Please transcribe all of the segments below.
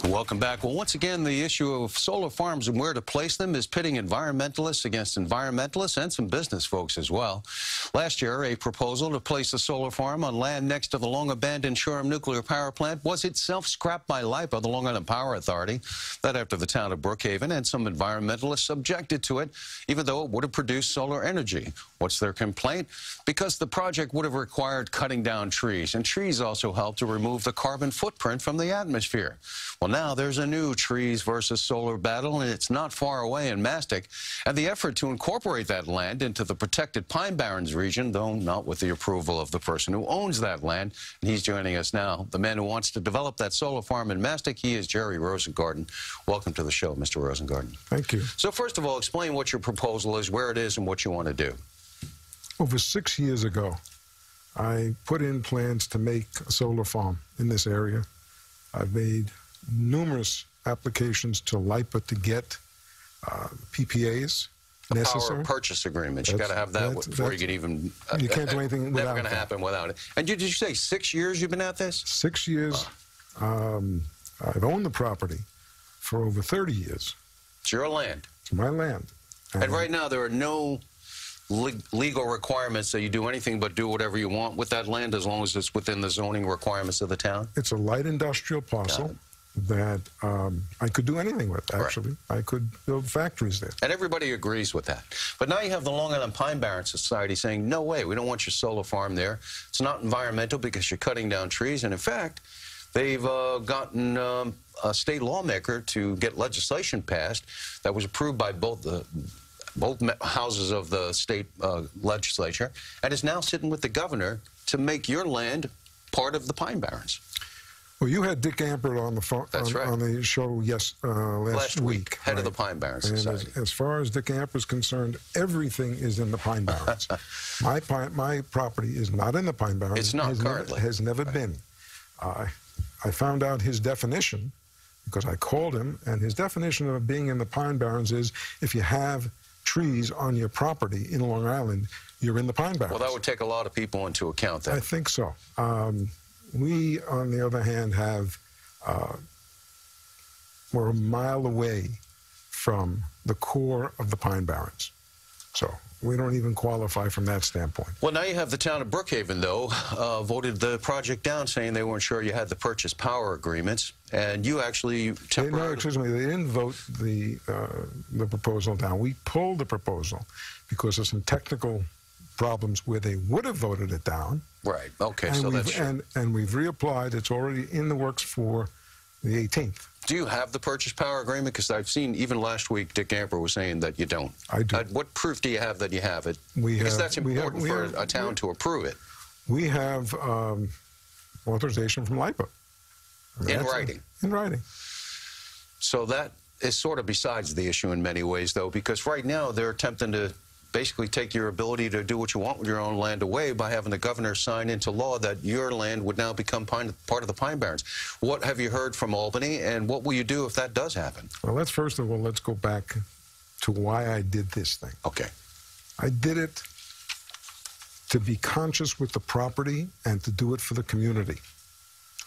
Welcome back. Well, once again, the issue of solar farms and where to place them is pitting environmentalists against environmentalists and some business folks as well. Last year, a proposal to place a solar farm on land next to the long-abandoned Shoreham nuclear power plant was itself scrapped by LIPA, the Long Island Power Authority. That after the town of Brookhaven and some environmentalists objected to it, even though it would have produced solar energy. What's their complaint? Because the project would have required cutting down trees, and trees also help to remove the carbon footprint from the atmosphere. Well, now there's a new trees versus solar battle, and it's not far away in Mastic. And the effort to incorporate that land into the protected Pine Barrens region, though not with the approval of the person who owns that land. And he's joining us now. The man who wants to develop that solar farm in Mastic, he is Jerry Rosengarten. Welcome to the show, Mr. Rosengarten. Thank you. So first of all, explain what your proposal is, where it is, and what you want to do. Over 6 years ago, I put in plans to make a solar farm in this area. I've made numerous applications to LIPA to get PPAs necessary. Power purchase agreements. You got to have that before you can even. You can't do anything without. Never going to happen without it. And did you say 6 years you've been at this? 6 years. I've owned the property for over 30 years. It's your land. It's my land. And right now there are no legal requirements that you do anything but do whatever you want with that land as long as it's within the zoning requirements of the town? It's a light industrial parcel that I could do anything with, actually. Right. I could build factories there. And everybody agrees with that. But now you have the Long Island Pine Barrens Society saying, no way, we don't want your solar farm there. It's not environmental because you're cutting down trees. And in fact, they've gotten a state lawmaker to get legislation passed that was approved by both houses of the state legislature, and is now sitting with the governor to make your land part of the Pine Barrens. Well, you had Dick Ampert on the phone on the show last week. Head of the Pine Barrens Society. As far as Dick Ampert is concerned, everything is in the Pine Barrens. My property is not in the Pine Barrens. It's not currently. Has never been. I found out his definition because I called him, and his definition of being in the Pine Barrens is if you have trees on your property in Long Island, you're in the Pine Barrens. Well, that would take a lot of people into account then. I think so. We, on the other hand, we're a mile away from the core of the Pine Barrens. So we don't even qualify from that standpoint. Well, now you have the town of Brookhaven, though, voted the project down, saying they weren't sure you had the purchase power agreements, and you actually No, excuse me, they didn't vote the proposal down. We pulled the proposal because of some technical problems where they would have voted it down. Right, okay, so that's true. And we've reapplied. It's already in the works for the 18th. Do you have the purchase power agreement? Because I've seen, even last week, Dick Ampert was saying that you don't. I do. What proof do you have that you have it? Because that's important for a town to approve it. We have authorization from LIPA. In writing? In writing. So that is sort of besides the issue in many ways, though, because right now they're attempting to basically take your ability to do what you want with your own land away by having the governor sign into law that your land would now become part of the Pine Barrens. What have you heard from Albany, and what will you do if that does happen? Well, first of all, let's go back to why I did this thing. Okay. I did it to be conscious with the property and to do it for the community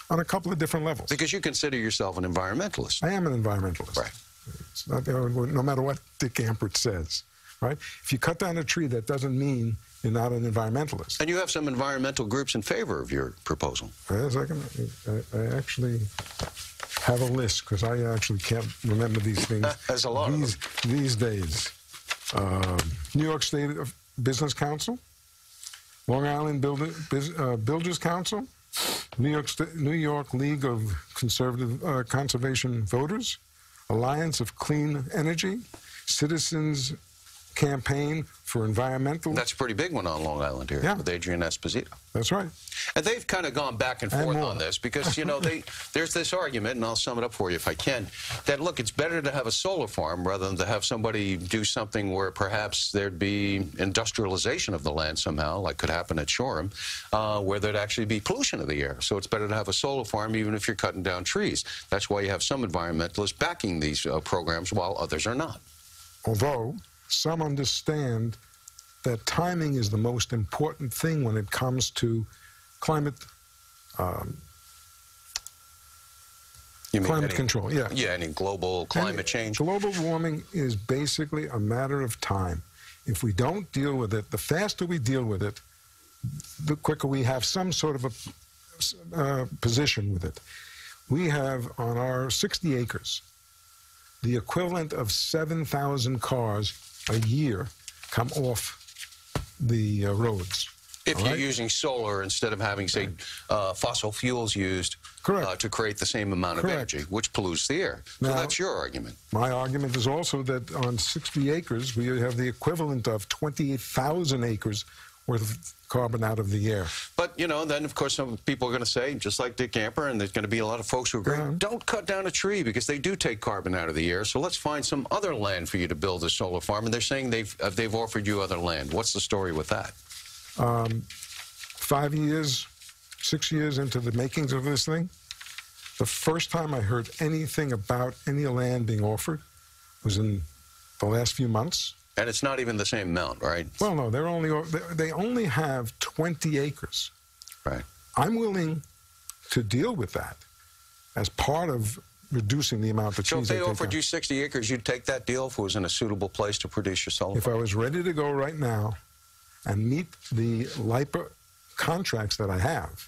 on a couple of different levels. Because you consider yourself an environmentalist. I am an environmentalist. Right. It's not, no matter what Dick Ampert says. Right? If you cut down a tree, that doesn't mean you're not an environmentalist. And you have some environmental groups in favor of your proposal. Yes, I actually have a list, because I actually can't remember these things. There's a lot of them. These days. New York State Business Council, Long Island Builders Council, New York League of Conservation Voters, Alliance of Clean Energy, Citizens Campaign for Environmental. That's a pretty big one on Long Island here with Adrian Esposito. That's right. And they've kind of gone back and forth on this because, you know, there's this argument, and I'll sum it up for you if I can, that, look, it's better to have a solar farm rather than to have somebody do something where perhaps there'd be industrialization of the land somehow, like could happen at Shoreham, where there'd actually be pollution of the air. So it's better to have a solar farm even if you're cutting down trees. That's why you have some environmentalists backing these programs while others are not. Although some understand that timing is the most important thing when it comes to climate You mean Climate any- control, yeah. Yeah, any global climate change. Global warming is basically a matter of time. If we don't deal with it, the faster we deal with it, the quicker we have some sort of a position with it. We have on our 60 acres the equivalent of 7,000 cars a year come off the roads. If all you're right? using solar instead of having, say, fossil fuels used Correct. to create the same amount of Correct. energy, which pollutes the air. So Now- that's your argument. My argument is also that on 60 acres, we have the equivalent of 28,000 acres worth of carbon out of the air. But, you know, then, of course, some people are going to say, just like Dick Camper, and there's going to be a lot of folks who agree, Yeah. don't cut down a tree because they do take carbon out of the air. So let's find some other land for you to build a solar farm. And they're saying they've offered you other land. What's the story with that? 5 years, 6 years into the makings of this thing, the first time I heard anything about any land being offered was in the last few months. And it's not even the same amount, right? Well, no, they only have 20 acres. Right. I'm willing to deal with that as part of reducing the amount of So trees if they take offered down. you 60 acres, you'd take that deal if it was in a suitable place to produce your solar If I farm? was ready to go right now and meet the LIPA contracts that I have,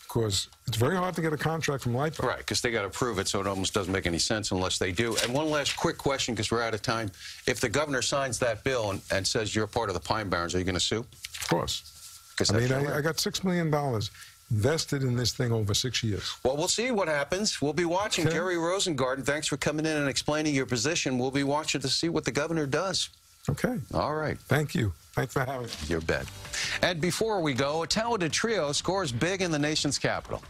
because it's very hard to get a contract from LIPA. Right, because they got to prove it, so it almost doesn't make any sense unless they do. And one last quick question, because we're out of time. If the governor signs that bill and says you're part of the Pine Barrens, are you going to sue? Of course. 'Cause I that's mean, your right. I got $6 million invested in this thing over 6 years. Well, we'll see what happens. We'll be watching. Okay. Jerry Rosengarten, thanks for coming in and explaining your position. We'll be watching to see what the governor does. Okay. All right. Thank you. Thanks for having me. You bet. And before we go, a talented trio scores big in the nation's capital.